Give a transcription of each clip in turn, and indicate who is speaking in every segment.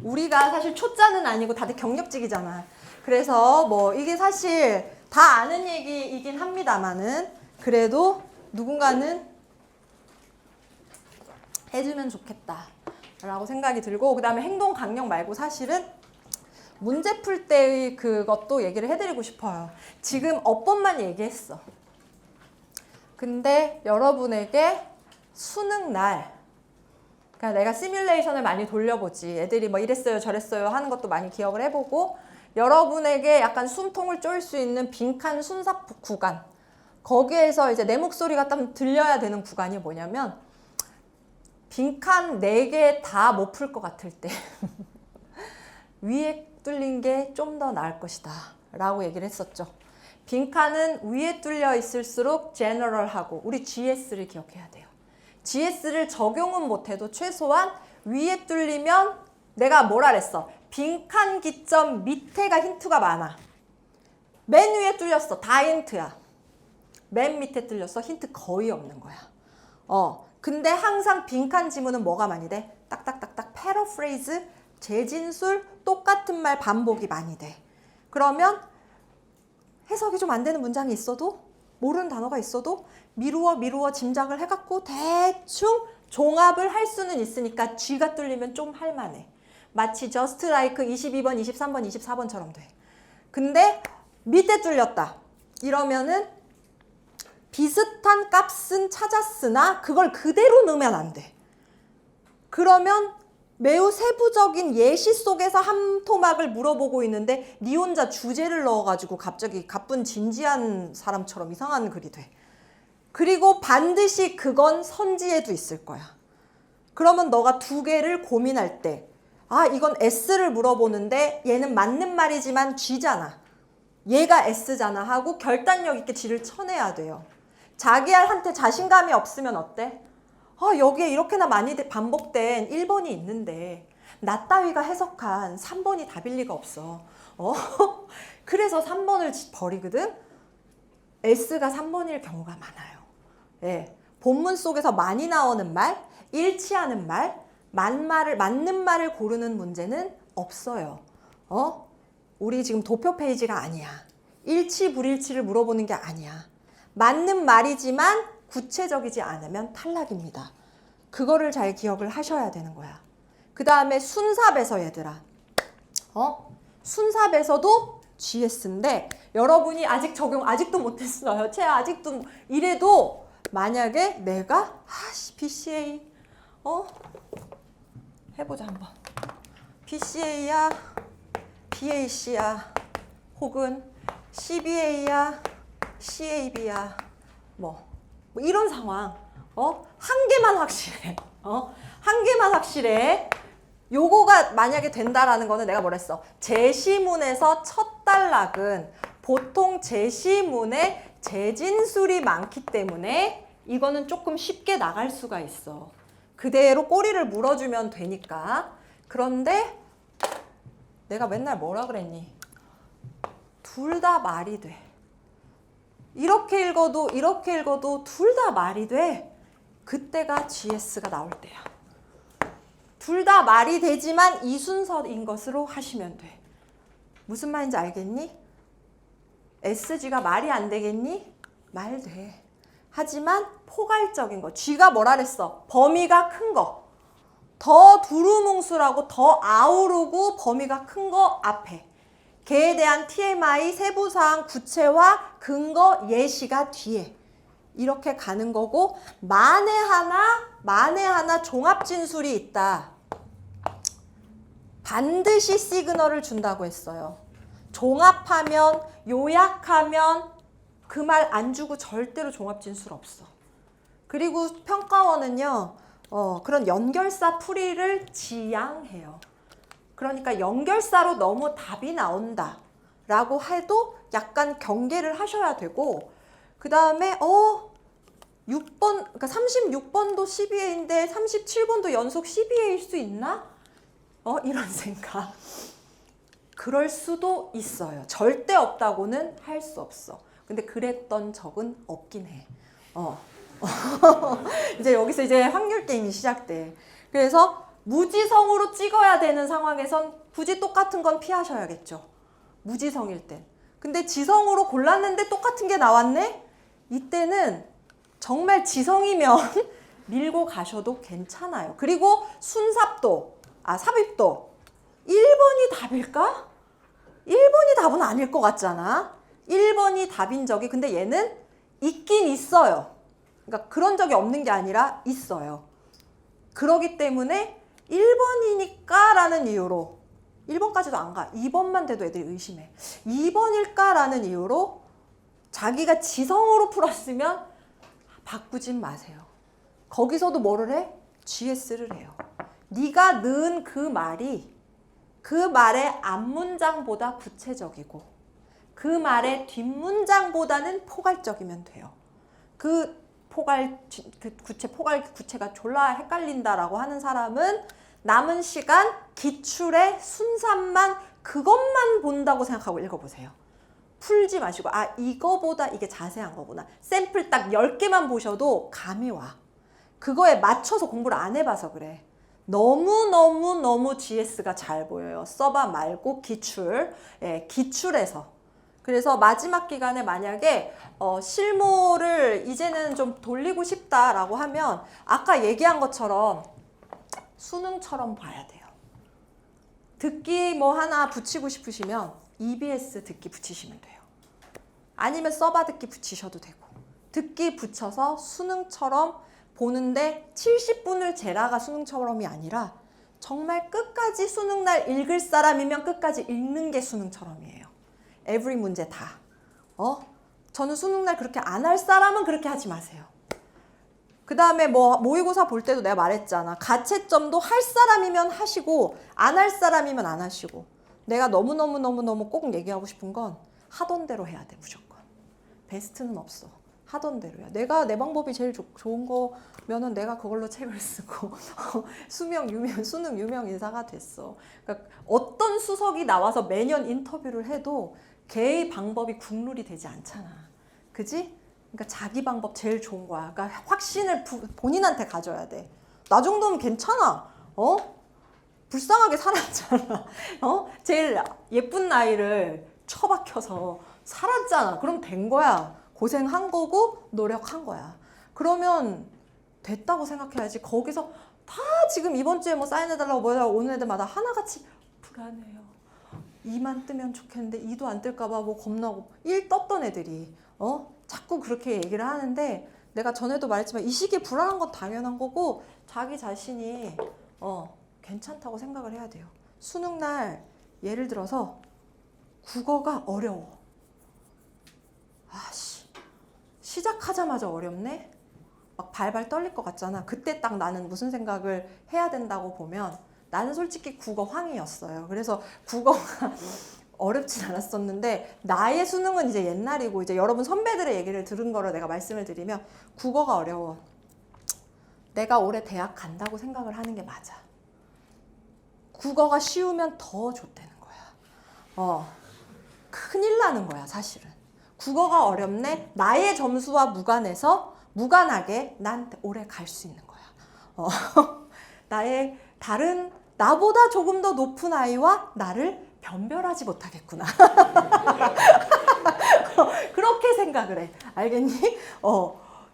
Speaker 1: 우리가 사실 초짜는 아니고 다들 경력직이잖아. 그래서 뭐 이게 사실 다 아는 얘기이긴 합니다만은 그래도 누군가는 해주면 좋겠다 라고 생각이 들고, 그 다음에 행동 강령 말고 사실은 문제 풀 때의 그것도 얘기를 해드리고 싶어요. 지금 어법만 얘기했어. 근데 여러분에게 수능 날, 그러니까 내가 시뮬레이션을 많이 돌려보지, 애들이 뭐 이랬어요 저랬어요 하는 것도 많이 기억을 해보고, 여러분에게 약간 숨통을 쫄 수 있는 빈칸 순삭 구간, 거기에서 이제 내 목소리가 딱 들려야 되는 구간이 뭐냐면, 빈칸 4개 다 못 풀 것 같을 때 위에 뚫린 게 좀 더 나을 것이다 라고 얘기를 했었죠. 빈칸은 위에 뚫려 있을수록 제너럴하고, 우리 GS를 기억해야 돼요. GS를 적용은 못해도 최소한 위에 뚫리면, 내가 뭐라 그랬어? 빈칸 기점 밑에가 힌트가 많아. 맨 위에 뚫렸어. 다 힌트야. 맨 밑에 뚫렸어. 힌트 거의 없는 거야. 근데 항상 빈칸 지문은 뭐가 많이 돼? 딱딱딱딱 패러프레이즈, 재진술, 똑같은 말 반복이 많이 돼. 그러면 해석이 좀 안 되는 문장이 있어도, 모르는 단어가 있어도 미루어 짐작을 해갖고 대충 종합을 할 수는 있으니까 G가 뚫리면 좀 할만해. 마치 just like 22번, 23번, 24번처럼 돼. 근데 밑에 뚫렸다 이러면은 비슷한 값은 찾았으나 그걸 그대로 넣으면 안 돼. 그러면 매우 세부적인 예시 속에서 한 토막을 물어보고 있는데 니 혼자 주제를 넣어가지고 갑자기 가쁜 진지한 사람처럼 이상한 글이 돼. 그리고 반드시 그건 선지에도 있을 거야. 그러면 너가 2개를 고민할 때, 아 이건 S를 물어보는데 얘는 맞는 말이지만 G잖아, 얘가 S잖아 하고 결단력 있게 G를 쳐내야 돼요. 자기한테 자신감이 없으면 어때? 여기에 이렇게나 많이 반복된 1번이 있는데 나 따위가 해석한 3번이 답일 리가 없어. 그래서 3번을 버리거든. S가 3번일 경우가 많아요. 예, 본문 속에서 많이 나오는 말, 일치하는 말, 맞는 말을 고르는 문제는 없어요. 우리 지금 도표 페이지가 아니야. 일치 불일치를 물어보는 게 아니야. 맞는 말이지만 구체적이지 않으면 탈락입니다. 그거를 잘 기억을 하셔야 되는 거야. 그 다음에 순삽에서 얘들아, 순삽에서도 GS인데 여러분이 아직 적용 아직도 못했어요. 아직도 이래도 만약에 내가 BCA 해보자 한번. BCA야, BAC야, 혹은 CBA야, CAB야, 뭐 이런 상황. 한 개만 확실해. 한 개만 확실해. 요거가 만약에 된다라는 거는 내가 뭐랬어? 제시문에서 첫 단락은 보통 제시문에 재진술이 많기 때문에 이거는 조금 쉽게 나갈 수가 있어. 그대로 꼬리를 물어주면 되니까. 그런데 내가 맨날 뭐라 그랬니? 둘 다 말이 돼. 이렇게 읽어도 둘 다 말이 돼. 그때가 GS가 나올 때야. 둘 다 말이 되지만 이 순서인 것으로 하시면 돼. 무슨 말인지 알겠니? SG가 말이 안 되겠니? 말 돼. 하지만 포괄적인 거. G가 뭐라 그랬어? 범위가 큰 거. 더 두루뭉술하고 더 아우르고 범위가 큰 거 앞에. 걔에 대한 TMI, 세부사항, 구체화, 근거, 예시가 뒤에. 이렇게 가는 거고, 만에 하나 종합진술이 있다. 반드시 시그널을 준다고 했어요. 종합하면, 요약하면 그 말 안 주고 절대로 종합진술 없어. 그리고 평가원은요, 그런 연결사 풀이를 지양해요. 그러니까 연결사로 너무 답이 나온다 라고 해도 약간 경계를 하셔야 되고, 그 다음에 6번, 그러니까 36번도 CBA인데 37번도 연속 CBA일 수 있나? 이런 생각. 그럴 수도 있어요. 절대 없다고는 할 수 없어. 근데 그랬던 적은 없긴 해. 이제 여기서 이제 확률 게임이 시작돼. 그래서 무지성으로 찍어야 되는 상황에선 굳이 똑같은 건 피하셔야겠죠. 무지성일 땐. 근데 지성으로 골랐는데 똑같은 게 나왔네? 이때는 정말 지성이면 밀고 가셔도 괜찮아요. 그리고 삽입도 1번이 답일까? 1번이 답은 아닐 것 같잖아. 1번이 답인 적이 근데 얘는 있긴 있어요. 그러니까 그런 적이 없는 게 아니라 있어요. 그러기 때문에 1번이니까 라는 이유로 1번까지도 안 가. 2번만 돼도 애들이 의심해. 2번일까 라는 이유로 자기가 지성으로 풀었으면 바꾸진 마세요. 거기서도 뭐를 해? GS를 해요. 네가 넣은 그 말이 그 말의 앞문장보다 구체적이고 그 말의 뒷문장보다는 포괄적이면 돼요. 그 구체가 졸라 헷갈린다라고 하는 사람은 남은 시간 기출의 순산만 그것만 본다고 생각하고 읽어보세요. 풀지 마시고 이거보다 이게 자세한 거구나. 샘플 딱 10개만 보셔도 감이 와. 그거에 맞춰서 공부를 안 해봐서 그래. 너무 GS가 잘 보여요. 써봐 말고 기출. 기출에서. 그래서 마지막 기간에 만약에 실무를 이제는 좀 돌리고 싶다라고 하면 아까 얘기한 것처럼 수능처럼 봐야 돼요. 듣기 뭐 하나 붙이고 싶으시면 EBS 듣기 붙이시면 돼요. 아니면 써봐 듣기 붙이셔도 되고 듣기 붙여서 수능처럼 보는데 70분을 재라가 수능처럼이 아니라 정말 끝까지 수능날 읽을 사람이면 끝까지 읽는 게 수능처럼이에요. every 문제 다. 저는 수능날 그렇게 안 할 사람은 그렇게 하지 마세요. 그 다음에 뭐 모의고사 볼 때도 내가 말했잖아. 가채점도 할 사람이면 하시고 안 할 사람이면 안 하시고. 내가 너무 꼭 얘기하고 싶은 건 하던 대로 해야 돼 무조건. 베스트는 없어. 하던 대로야. 내가 내 방법이 제일 좋은 거면은 내가 그걸로 책을 쓰고 수능 유명 인사가 됐어. 그러니까 어떤 수석이 나와서 매년 인터뷰를 해도 걔의 방법이 국룰이 되지 않잖아. 그지? 그러니까 자기 방법 제일 좋은 거야. 그러니까 확신을 본인한테 가져야 돼. 나 정도면 괜찮아. 불쌍하게 살았잖아. 제일 예쁜 나이를 처박혀서 살았잖아. 그럼 된 거야. 고생한 거고 노력한 거야. 그러면 됐다고 생각해야지. 거기서 다 지금 이번 주에 뭐 사인해달라고 뭐라 오는 애들마다 하나같이 불안해요. 2만 뜨면 좋겠는데 2도 안 뜰까봐 뭐 겁나고 1 떴던 애들이 자꾸 그렇게 얘기를 하는데 내가 전에도 말했지만 이 시기에 불안한 건 당연한 거고 자기 자신이 괜찮다고 생각을 해야 돼요. 수능날 예를 들어서 국어가 어려워. 시작하자마자 어렵네? 막 발발 떨릴 것 같잖아. 그때 딱 나는 무슨 생각을 해야 된다고 보면 나는 솔직히 국어 황이었어요. 그래서 국어가 어렵진 않았었는데 나의 수능은 이제 옛날이고 이제 여러분 선배들의 얘기를 들은 거를 내가 말씀을 드리면 국어가 어려워. 내가 올해 대학 간다고 생각을 하는 게 맞아. 국어가 쉬우면 더 좋다는 거야. 큰일 나는 거야 사실은. 국어가 어렵네. 나의 점수와 무관하게 난 올해 갈 수 있는 거야. 나의 다른 나보다 조금 더 높은 아이와 나를 변별하지 못하겠구나. 그렇게 생각을 해. 알겠니?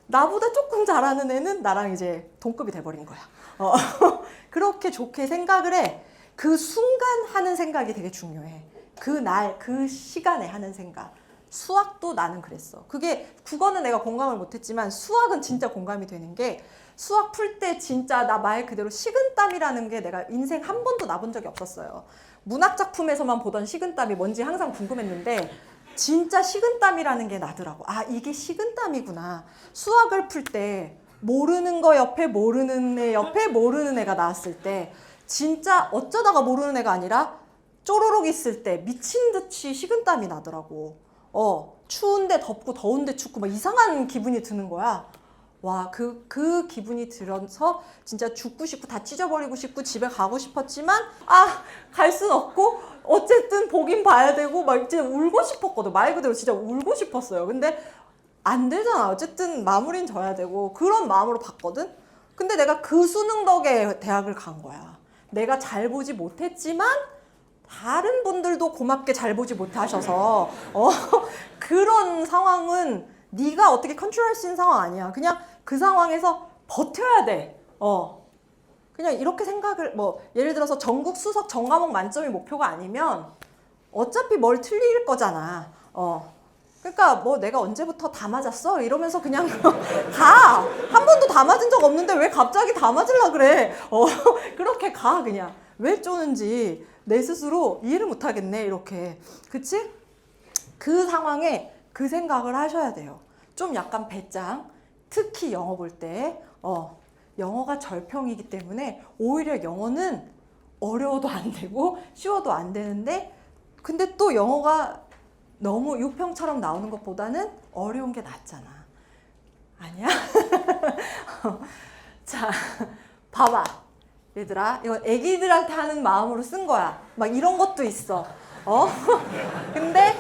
Speaker 1: 나보다 조금 잘하는 애는 나랑 이제 동급이 돼버린 거야. 그렇게 좋게 생각을 해. 그 순간 하는 생각이 되게 중요해. 그날, 그 시간에 하는 생각. 수학도 나는 그랬어. 그게 국어는 내가 공감을 못했지만 수학은 진짜 공감이 되는 게 수학 풀 때 진짜 나 말 그대로 식은땀이라는 게 내가 인생 한 번도 나본 적이 없었어요. 문학작품에서만 보던 식은땀이 뭔지 항상 궁금했는데 진짜 식은땀이라는 게 나더라고. 이게 식은땀이구나. 수학을 풀 때 모르는 거 옆에 모르는 애 옆에 모르는 애가 나왔을 때 진짜 어쩌다가 모르는 애가 아니라 쪼로록 있을 때 미친 듯이 식은땀이 나더라고. 추운데 덥고 더운데 춥고 막 이상한 기분이 드는 거야. 와, 그 기분이 들어서 진짜 죽고 싶고 다 찢어버리고 싶고 집에 가고 싶었지만 갈 순 없고 어쨌든 보긴 봐야 되고 막 이제 울고 싶었거든. 말 그대로 진짜 울고 싶었어요. 근데 안 되잖아. 어쨌든 마무리는 져야 되고 그런 마음으로 봤거든. 근데 내가 그 수능 덕에 대학을 간 거야. 내가 잘 보지 못했지만 다른 분들도 고맙게 잘 보지 못하셔서 그런 상황은 네가 어떻게 컨트롤할 수 있는 상황 아니야. 그냥 그 상황에서 버텨야 돼. 그냥 이렇게 생각을 뭐 예를 들어서 전국 수석 전과목 만점이 목표가 아니면 어차피 뭘 틀릴 거잖아. 그러니까 뭐 내가 언제부터 다 맞았어? 이러면서 그냥 가. 한 번도 다 맞은 적 없는데 왜 갑자기 다 맞으려 그래? 그렇게 가 그냥. 왜 쪼는지 내 스스로 이해를 못 하겠네 이렇게. 그치? 그 상황에 그 생각을 하셔야 돼요. 좀 약간 배짱. 특히 영어 볼 때 영어가 절평이기 때문에 오히려 영어는 어려워도 안 되고 쉬워도 안 되는데 근데 또 영어가 너무 육평처럼 나오는 것보다는 어려운 게 낫잖아. 아니야? 자, 봐봐. 얘들아, 이거 애기들한테 하는 마음으로 쓴 거야. 막 이런 것도 있어. 근데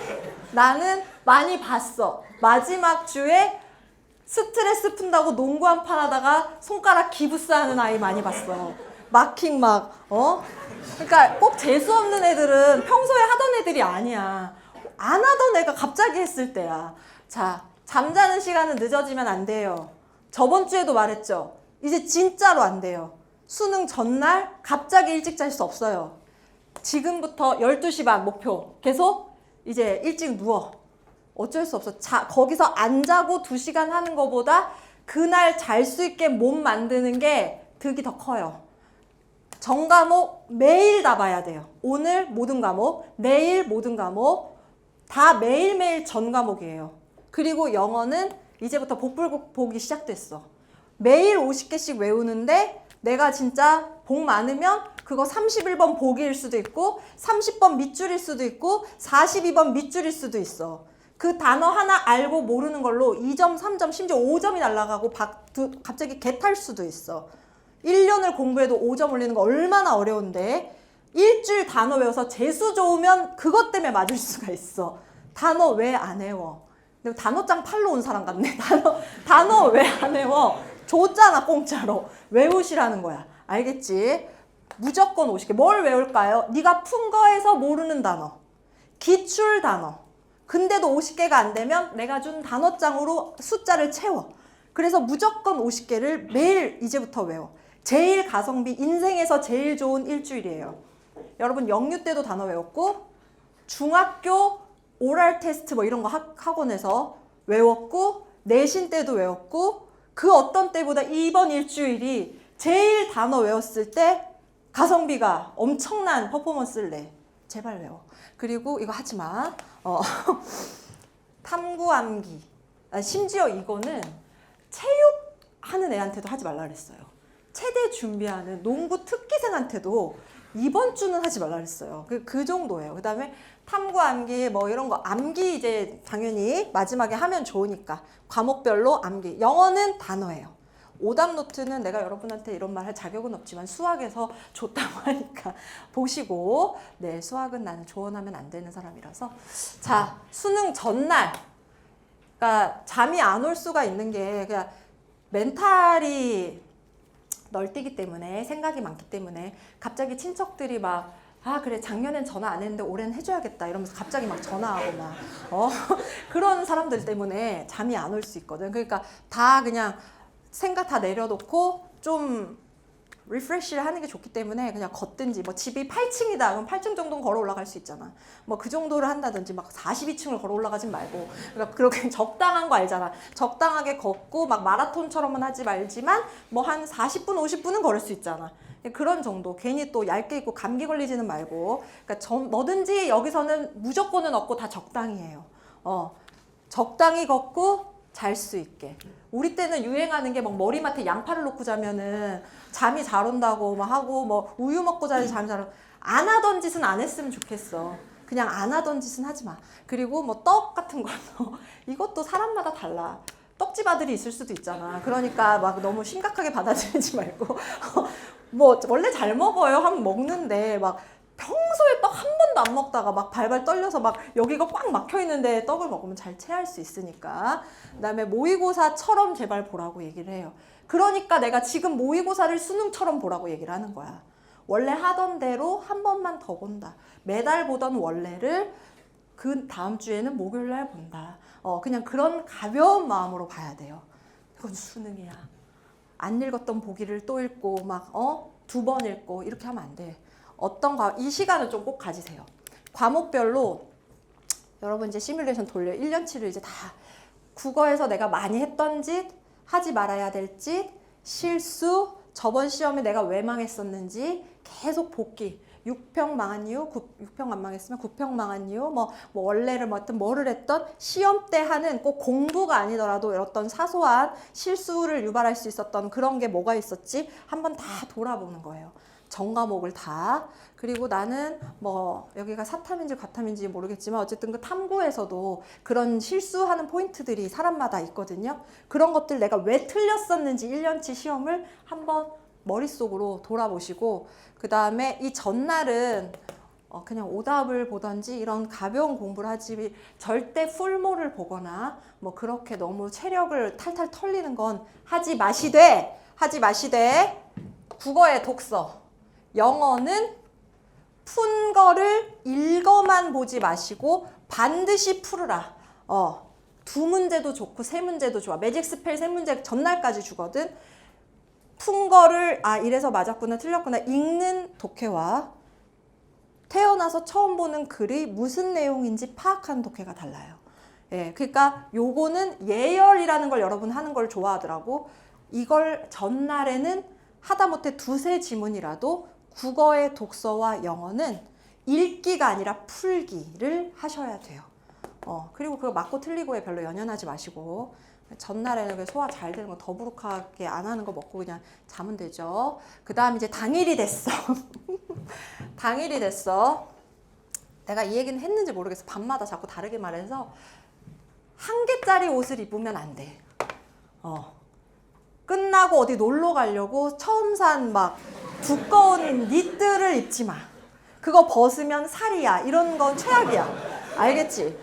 Speaker 1: 나는 많이 봤어. 마지막 주에 스트레스 푼다고 농구 한 판 하다가 손가락 기부스 하는 아이 많이 봤어. 마킹 막, 그러니까 꼭 재수 없는 애들은 평소에 하던 애들이 아니야. 안 하던 애가 갑자기 했을 때야. 자, 잠자는 시간은 늦어지면 안 돼요. 저번 주에도 말했죠. 이제 진짜로 안 돼요. 수능 전날 갑자기 일찍 잘 수 없어요. 지금부터 12시 반 목표. 계속 이제 일찍 누워. 어쩔 수 없어. 거기서 안 자고 2시간 하는 것보다 그날 잘 수 있게 몸 만드는 게 득이 더 커요. 전 과목 매일 다 봐야 돼요. 오늘 모든 과목, 내일 모든 과목 다 매일매일 전 과목이에요. 그리고 영어는 이제부터 복불복이 시작됐어. 매일 50개씩 외우는데 내가 진짜 복 많으면 그거 31번 보기일 수도 있고 30번 밑줄일 수도 있고 42번 밑줄일 수도 있어. 그 단어 하나 알고 모르는 걸로 2점, 3점, 심지어 5점이 날아가고 갑자기 개탈 수도 있어. 1년을 공부해도 5점 올리는 거 얼마나 어려운데 일주일 단어 외워서 재수 좋으면 그것 때문에 맞을 수가 있어. 단어 왜 안 외워? 근데 단어장 팔러 온 사람 같네. 단어 왜 안 외워? 줬잖아 공짜로. 외우시라는 거야. 알겠지? 무조건 50개. 뭘 외울까요? 네가 푼 거에서 모르는 단어. 기출 단어. 근데도 50개가 안 되면 내가 준 단어장으로 숫자를 채워. 그래서 무조건 50개를 매일 이제부터 외워. 제일 가성비, 인생에서 제일 좋은 일주일이에요. 여러분 영유 때도 단어 외웠고 중학교 오랄 테스트 뭐 이런 거 학원에서 외웠고 내신 때도 외웠고 그 어떤 때보다 이번 일주일이 제일 단어 외웠을 때 가성비가 엄청난 퍼포먼스를 내. 제발 외워. 그리고 이거 하지 마. 탐구 암기. 심지어 이거는 체육하는 애한테도 하지 말라 그랬어요. 체대 준비하는 농구 특기생한테도 이번 주는 하지 말라 그랬어요. 그 정도예요. 그 다음에 탐구 암기 뭐 이런 거 암기 이제 당연히 마지막에 하면 좋으니까 과목별로 암기. 영어는 단어예요. 오답 노트는 내가 여러분한테 이런 말 할 자격은 없지만 수학에서 줬다고 하니까 보시고 네 수학은 나는 조언하면 안 되는 사람이라서 자 수능 전날 그러니까 잠이 안 올 수가 있는 게 그냥 멘탈이 널뛰기 때문에 생각이 많기 때문에 갑자기 친척들이 막 아 그래 작년엔 전화 안 했는데 올해는 해줘야겠다 이러면서 갑자기 막 전화하고 막 그런 사람들 때문에 잠이 안 올 수 있거든. 그러니까 다 그냥 생각 다 내려놓고 좀 리프레시를 하는 게 좋기 때문에 그냥 걷든지 뭐 집이 8층이다 그럼 8층 정도는 걸어 올라갈 수 있잖아. 뭐 그 정도를 한다든지 막 42층을 걸어 올라가진 말고 그러니까 그렇게 적당한 거 알잖아. 적당하게 걷고 막 마라톤처럼은 하지 말지만 뭐 한 40분 50분은 걸을 수 있잖아. 그런 정도. 괜히 또 얇게 입고 감기 걸리지는 말고 그러니까 뭐든지 여기서는 무조건은 없고 다 적당히 해요. 적당히 걷고 잘 수 있게. 우리 때는 유행하는 게 막 머리맡에 양파를 놓고 자면은 잠이 잘 온다고 막 하고 뭐 우유 먹고 자야지 잠이 잘 온. 안 하던 짓은 안 했으면 좋겠어. 그냥 안 하던 짓은 하지 마. 그리고 뭐 떡 같은 것도 이것도 사람마다 달라. 떡집 아들이 있을 수도 있잖아. 그러니까 막 너무 심각하게 받아들이지 말고 뭐 원래 잘 먹어요. 하면 먹는데 막 평소에 떡 한 번도 안 먹다가 막 발발 떨려서 막 여기가 꽉 막혀 있는데 떡을 먹으면 잘 체할 수 있으니까. 그다음에 모의고사처럼 제발 보라고 얘기를 해요. 그러니까 내가 지금 모의고사를 수능처럼 보라고 얘기를 하는 거야. 원래 하던 대로 한 번만 더 본다. 매달 보던 원래를 그 다음 주에는 목요일 날 본다. 그냥 그런 가벼운 마음으로 봐야 돼요. 이건 수능이야. 안 읽었던 보기를 또 읽고 막 2번 읽고 이렇게 하면 안 돼. 이 시간을 좀 꼭 가지세요. 과목별로 여러분 이제 시뮬레이션 돌려 1년치를 이제 다 국어에서 내가 많이 했던 짓, 하지 말아야 될 짓, 실수, 저번 시험에 내가 왜 망했었는지 계속 복기. 6평 망한 이유, 6평 안 망했으면 9평 망한 이유, 뭐 원래를 뭐를 했던 시험 때 하는 꼭 공부가 아니더라도 어떤 사소한 실수를 유발할 수 있었던 그런 게 뭐가 있었지? 한번 다 돌아보는 거예요. 전 과목을 다. 그리고 나는 뭐 여기가 사탐인지 과탐인지 모르겠지만 어쨌든 그 탐구에서도 그런 실수하는 포인트들이 사람마다 있거든요. 그런 것들 내가 왜 틀렸었는지 1년치 시험을 한번 머릿속으로 돌아보시고 그 다음에 이 전날은 그냥 오답을 보던지 이런 가벼운 공부를 하지 절대 풀모를 보거나 뭐 그렇게 너무 체력을 탈탈 털리는 건 하지 마시되 국어의 독서, 영어는 푼 거를 읽어만 보지 마시고 반드시 풀으라. 2문제도 좋고 3문제도 좋아. 매직 스펠 3문제 전날까지 주거든. 푼 거를 이래서 맞았구나 틀렸구나 읽는 독해와 태어나서 처음 보는 글이 무슨 내용인지 파악하는 독해가 달라요. 예, 그러니까 요거는 예열이라는 걸 여러분 하는 걸 좋아하더라고. 이걸 전날에는 하다못해 2-3 지문이라도 국어의 독서와 영어는 읽기가 아니라 풀기를 하셔야 돼요. 그리고 그거 맞고 틀리고에 별로 연연하지 마시고 전날에는 소화 잘 되는 거 더부룩하게 안 하는 거 먹고 그냥 자면 되죠. 그 다음 이제 당일이 됐어. 당일이 됐어. 내가 이 얘기는 했는지 모르겠어. 밤마다 자꾸 다르게 말해서 한 개짜리 옷을 입으면 안 돼. 끝나고 어디 놀러 가려고 처음 산 막 두꺼운 니트를 입지 마. 그거 벗으면 살이야. 이런 건 최악이야. 알겠지?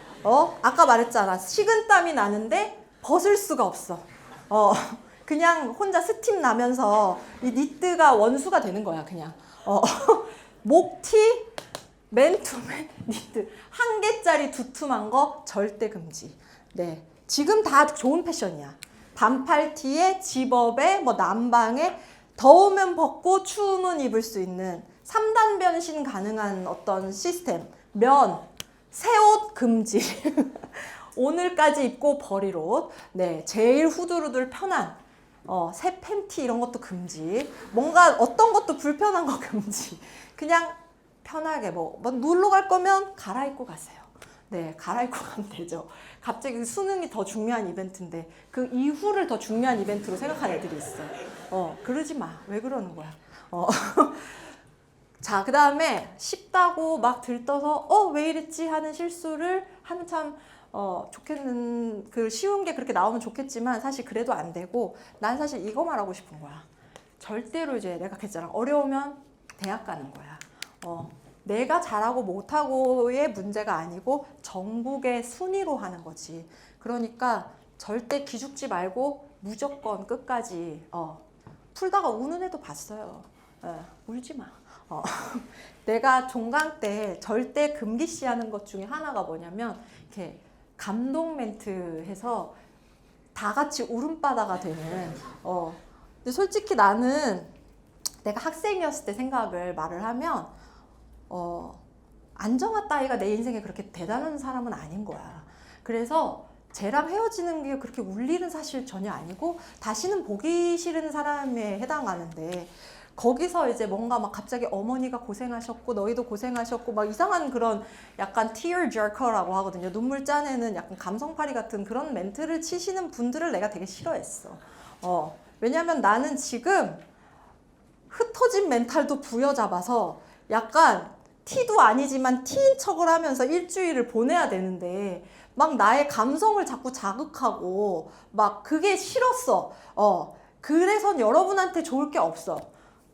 Speaker 1: 아까 말했잖아. 식은땀이 나는데 벗을 수가 없어. 그냥 혼자 스팀 나면서 이 니트가 원수가 되는 거야, 그냥. 목티, 맨투맨 니트. 한 개짜리 두툼한 거 절대 금지. 네. 지금 다 좋은 패션이야. 반팔티에 집업에 뭐 남방에 더우면 벗고 추우면 입을 수 있는 3단 변신 가능한 어떤 시스템. 새 옷 금지. 오늘까지 입고 버릴 옷. 네, 제일 후들후들 편한 새 팬티 이런 것도 금지. 뭔가 어떤 것도 불편한 거 금지. 그냥 편하게 뭐 놀러 갈 거면 갈아입고 가세요. 네, 갈아입고 가면 되죠. 갑자기 수능이 더 중요한 이벤트인데 그 이후를 더 중요한 이벤트로 생각하는 애들이 있어. 그러지 마. 왜 그러는 거야? 자, 그 다음에 쉽다고 막 들떠서 왜 이랬지 하는 실수를 하면 참 좋겠는, 쉬운 게 그렇게 나오면 좋겠지만 사실 그래도 안 되고 난 사실 이거 말하고 싶은 거야. 절대로 이제 내가 그랬잖아. 어려우면 대학 가는 거야. 내가 잘하고 못하고의 문제가 아니고 전국의 순위로 하는 거지. 그러니까 절대 기죽지 말고 무조건 끝까지 풀다가 우는 애도 봤어요. 울지 마. 내가 종강 때 절대 금기시하는 것 중에 하나가 뭐냐면 이렇게 감동 멘트 해서 다 같이 울음바다가 되는. 근데 솔직히 나는 내가 학생이었을 때 생각을 말을 하면 안정화 따위가 내 인생에 그렇게 대단한 사람은 아닌 거야. 그래서 쟤랑 헤어지는 게 그렇게 울리는 사실 전혀 아니고 다시는 보기 싫은 사람에 해당하는데 거기서 이제 뭔가 막 갑자기 어머니가 고생하셨고 너희도 고생하셨고 막 이상한 그런 약간 tear jerker라고 하거든요. 눈물 짜내는 약간 감성파리 같은 그런 멘트를 치시는 분들을 내가 되게 싫어했어. 왜냐면 나는 지금 흩어진 멘탈도 부여잡아서 약간 T도 아니지만 T인 척을 하면서 일주일을 보내야 되는데 막 나의 감성을 자꾸 자극하고 막 그게 싫었어. 그래서 여러분한테 좋을 게 없어.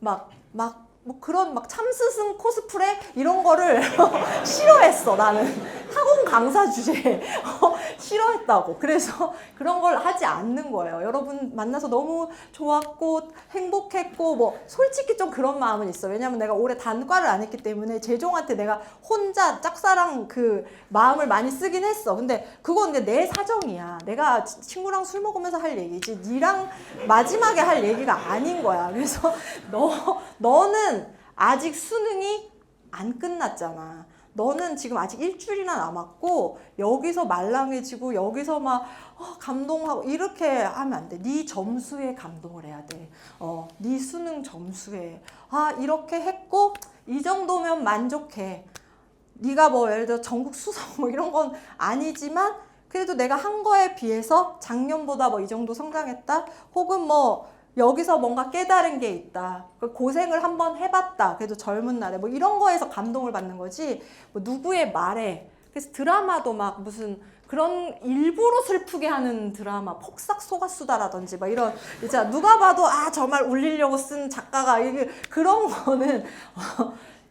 Speaker 1: 뭐 그런 막 참스승 코스프레 이런 거를 싫어했어. 나는 학원 강사 주제에 싫어했다고. 그래서 그런 걸 하지 않는 거예요. 여러분 만나서 너무 좋았고 행복했고 뭐 솔직히 좀 그런 마음은 있어. 왜냐면 내가 올해 단과를 안 했기 때문에 재종한테 내가 혼자 짝사랑 그 마음을 많이 쓰긴 했어. 근데 그건 근데 내 사정이야. 내가 친구랑 술 먹으면서 할 얘기지 니랑 마지막에 할 얘기가 아닌 거야. 그래서 너는 아직 수능이 안 끝났잖아. 너는 지금 아직 일주일이나 남았고 여기서 말랑해지고 여기서 막 감동하고 이렇게 하면 안 돼. 네 점수에 감동을 해야 돼. 네 수능 점수에 이렇게 했고 이 정도면 만족해. 네가 뭐 예를 들어 전국 수석 뭐 이런 건 아니지만 그래도 내가 한 거에 비해서 작년보다 뭐 이 정도 성장했다. 혹은 뭐 여기서 뭔가 깨달은 게 있다. 고생을 한번 해봤다. 그래도 젊은 날에 뭐 이런 거에서 감동을 받는 거지. 뭐 누구의 말에. 그래서 드라마도 막 무슨 그런 일부러 슬프게 하는 드라마, 폭삭 속았수다라든지 막 이런 이제 누가 봐도 정말 울리려고 쓴 작가가 이게 그런 거는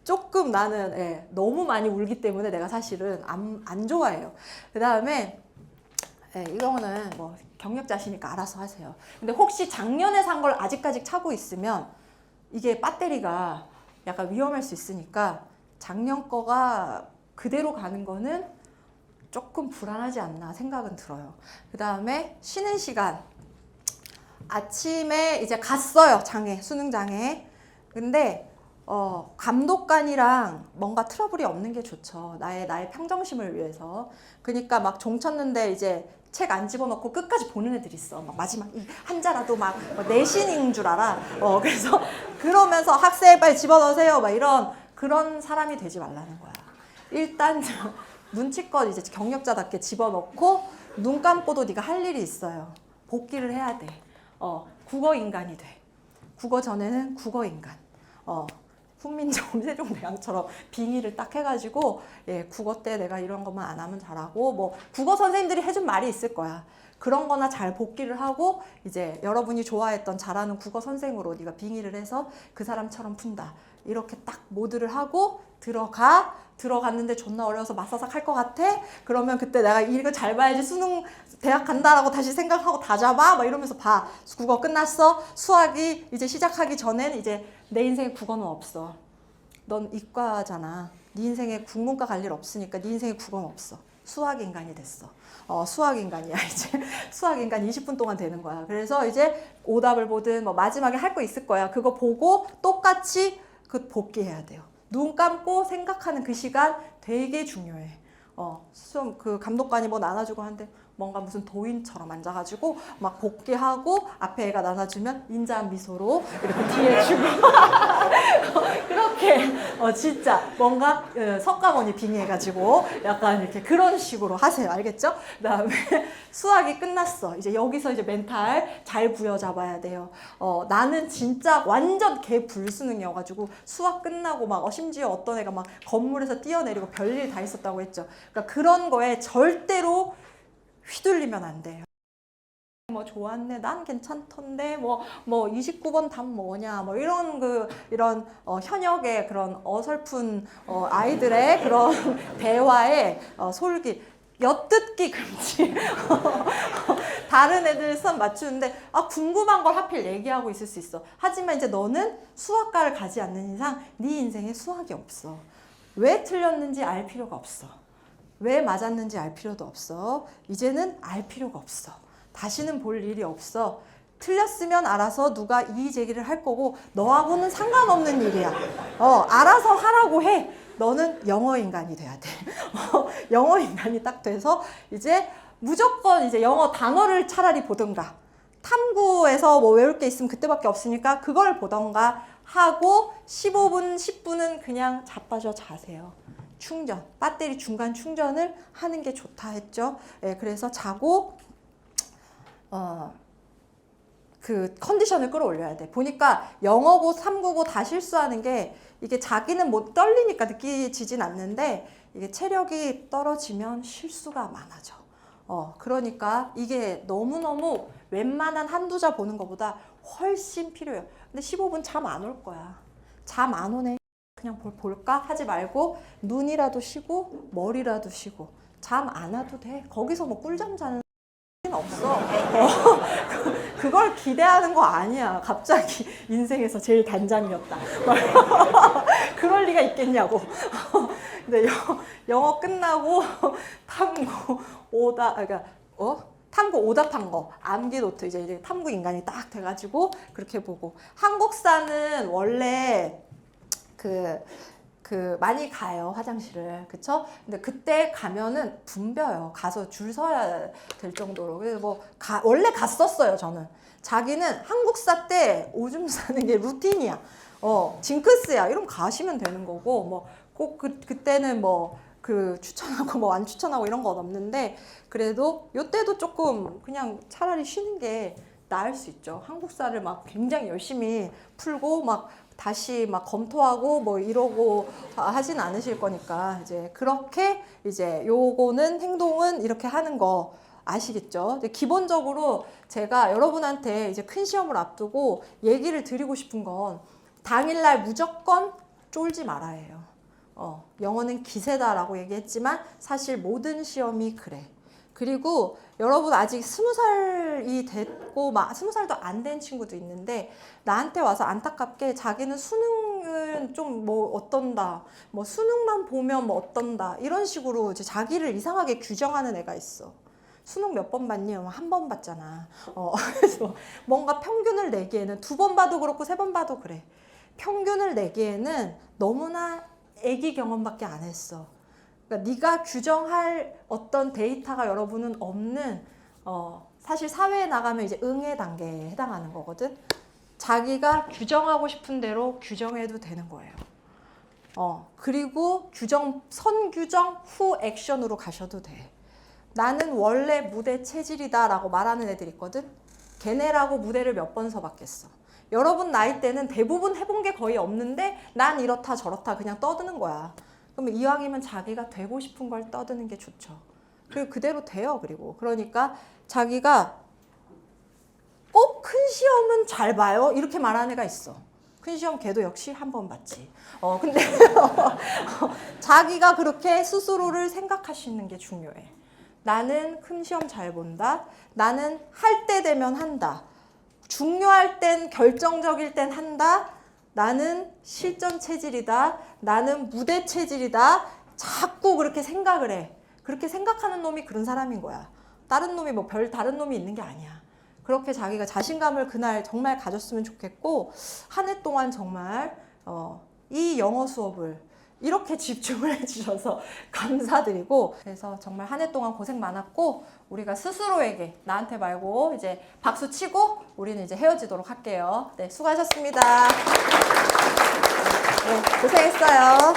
Speaker 1: 조금 나는 너무 많이 울기 때문에 내가 사실은 안 좋아해요. 그 다음에 이거는 뭐 경력자시니까 알아서 하세요. 근데 혹시 작년에 산 걸 아직까지 차고 있으면 이게 배터리가 약간 위험할 수 있으니까 작년 거가 그대로 가는 거는 조금 불안하지 않나 생각은 들어요. 그 다음에 쉬는 시간. 아침에 이제 갔어요. 수능장에. 근데 감독관이랑 뭔가 트러블이 없는 게 좋죠. 나의 평정심을 위해서. 그러니까 막 종 쳤는데 이제 책 안 집어넣고 끝까지 보는 애들이 있어. 막 마지막 이 한자라도 막 내신인 줄 알아. 그래서 그러면서 학생 빨리 집어넣으세요. 막 그런 사람이 되지 말라는 거야. 일단 눈치껏 이제 경력자답게 집어넣고 눈 감고도 네가 할 일이 있어요. 복기를 해야 돼. 국어 인간이 돼. 국어 전에는 국어 인간. 훈민정음 세종대왕처럼 빙의를 딱 해가지고 국어 때 내가 이런 것만 안 하면 잘하고 뭐 국어 선생님들이 해준 말이 있을 거야. 그런 거나 잘 복기를 하고 이제 여러분이 좋아했던 잘하는 국어 선생으로 네가 빙의를 해서 그 사람처럼 푼다. 이렇게 딱 모드를 하고 들어갔는데 존나 어려워서 맞사삭 할 것 같아? 그러면 그때 내가 이거 잘 봐야지 수능 대학 간다라고 다시 생각하고 다 잡아? 막 이러면서 봐. 국어 끝났어. 수학이 이제 시작하기 전엔 이제 내 인생에 국어는 없어. 넌 이과잖아. 네 인생에 국문과 갈 일 없으니까 네 인생에 국어는 없어. 수학 인간이 됐어. 수학 인간이야 이제. 수학 인간 20분 동안 되는 거야. 그래서 이제 오답을 보든 뭐 마지막에 할 거 있을 거야. 그거 보고 똑같이 복기해야 돼요. 눈 감고 생각하는 그 시간 되게 중요해. 그 감독관이 뭐 나눠주고 하는데 뭔가 무슨 도인처럼 앉아가지고 막 복귀하고 앞에 애가 나눠주면 인자한 미소로 이렇게 뒤에 주고 그렇게 진짜 뭔가 석가모니 빙의해가지고 약간 이렇게 그런 식으로 하세요. 알겠죠? 그다음에 수학이 끝났어. 이제 여기서 이제 멘탈 잘 부여잡아야 돼요. 나는 진짜 완전 개불수능이어가지고 수학 끝나고 막 심지어 어떤 애가 막 건물에서 뛰어내리고 별일 다 있었다고 했죠. 그러니까 그런 거에 절대로 휘둘리면 안 돼요. 뭐 좋았네, 난 괜찮던데, 뭐 29번 답 뭐냐, 뭐 이런 현역의 그런 어설픈 아이들의 그런 대화에 솔깃. 엿듣기 금지. 다른 애들 수업 맞추는데 궁금한 걸 하필 얘기하고 있을 수 있어. 하지만 이제 너는 수학과를 가지 않는 이상 네 인생에 수학이 없어. 왜 틀렸는지 알 필요가 없어. 왜 맞았는지 알 필요도 없어. 이제는 알 필요가 없어. 다시는 볼 일이 없어. 틀렸으면 알아서 누가 이의 제기를 할 거고 너하고는 상관없는 일이야. 알아서 하라고 해. 너는 영어 인간이 돼야 돼. 영어 인간이 딱 돼서 이제 무조건 이제 영어 단어를 차라리 보든가 탐구에서 뭐 외울 게 있으면 그때밖에 없으니까 그걸 보던가 하고 15분, 10분은 그냥 자빠져 자세요. 충전, 배터리 중간 충전을 하는 게 좋다 했죠. 그래서 자고 그 컨디션을 끌어올려야 돼. 보니까 영어고 3국고 다 실수하는 게 이게 자기는 뭐 떨리니까 느끼지진 않는데 이게 체력이 떨어지면 실수가 많아져. 그러니까 이게 너무너무 웬만한 한두 자 보는 것보다 훨씬 필요해요. 근데 15분 잠 안 올 거야. 잠 안 오네. 그냥 볼까 하지 말고 눈이라도 쉬고 머리라도 쉬고 잠 안 와도 돼. 거기서 뭐 꿀잠 자는 없어. 그걸 기대하는 거 아니야. 갑자기 인생에서 제일 단잠이었다. 그럴 리가 있겠냐고. 근데 영어 끝나고 탐구 그러니까 탐구 오답한 거, 암기 노트 이제 탐구 인간이 딱 돼가지고 그렇게 보고. 한국사는 원래 많이 가요, 화장실을. 그쵸? 근데 그때 가면은 붐벼요. 가서 줄 서야 될 정도로. 그래서 원래 갔었어요, 저는. 자기는 한국사 때 오줌 싸는 게 루틴이야. 징크스야. 이러면 가시면 되는 거고, 꼭 그때는 추천하고 안 추천하고 이런 건 없는데, 그래도 요때도 조금 그냥 차라리 쉬는 게 나을 수 있죠. 한국사를 굉장히 열심히 풀고 다시 검토하고 이러고 하진 않으실 거니까 이제 그렇게 이제 요거는 행동은 이렇게 하는 거 아시겠죠? 기본적으로 제가 여러분한테 이제 큰 시험을 앞두고 얘기를 드리고 싶은 건 당일날 무조건 쫄지 말아예요. 영어는 기세다라고 얘기했지만 사실 모든 시험이 그래. 그리고 여러분 아직 20살이 됐고 20살도 안 된 친구도 있는데 나한테 와서 안타깝게 자기는 수능은 좀 어떤다, 수능만 보면 어떤다 이런 식으로 이제 자기를 이상하게 규정하는 애가 있어. 수능 몇 번 봤니? 한 번 봤잖아. 그래서 뭔가 평균을 내기에는 2번 봐도 그렇고 3번 봐도 그래. 평균을 내기에는 너무나 애기 경험밖에 안 했어. 그러니까 네가 규정할 어떤 데이터가 여러분은 없는 사실 사회에 나가면 이제 응애 단계에 해당하는 거거든. 자기가 규정하고 싶은 대로 규정해도 되는 거예요. 그리고 선규정 후 액션으로 가셔도 돼. 나는 원래 무대 체질이다 라고 말하는 애들 있거든. 걔네라고 무대를 몇 번 서봤겠어. 여러분 나이 때는 대부분 해본 게 거의 없는데 난 이렇다 저렇다 그냥 떠드는 거야. 그러면 이왕이면 자기가 되고 싶은 걸 떠드는 게 좋죠. 그리고 그대로 돼요. 그러니까 자기가 꼭 큰 시험은 잘 봐요 이렇게 말하는 애가 있어. 큰 시험 걔도 역시 한 번 봤지. 근데 자기가 그렇게 스스로를 생각하시는 게 중요해. 나는 큰 시험 잘 본다. 나는 할 때 되면 한다. 중요할 땐, 결정적일 땐 한다. 나는 실전 체질이다. 나는 무대 체질이다. 자꾸 그렇게 생각을 해. 그렇게 생각하는 놈이 그런 사람인 거야. 다른 놈이 다른 놈이 있는 게 아니야. 그렇게 자기가 자신감을 그날 정말 가졌으면 좋겠고, 한 해 동안 정말 이 영어 수업을 이렇게 집중을 해주셔서 감사드리고, 그래서 정말 한 해 동안 고생 많았고 우리가 스스로에게, 나한테 말고 이제 박수 치고 우리는 이제 헤어지도록 할게요. 네, 수고하셨습니다. 네, 고생했어요.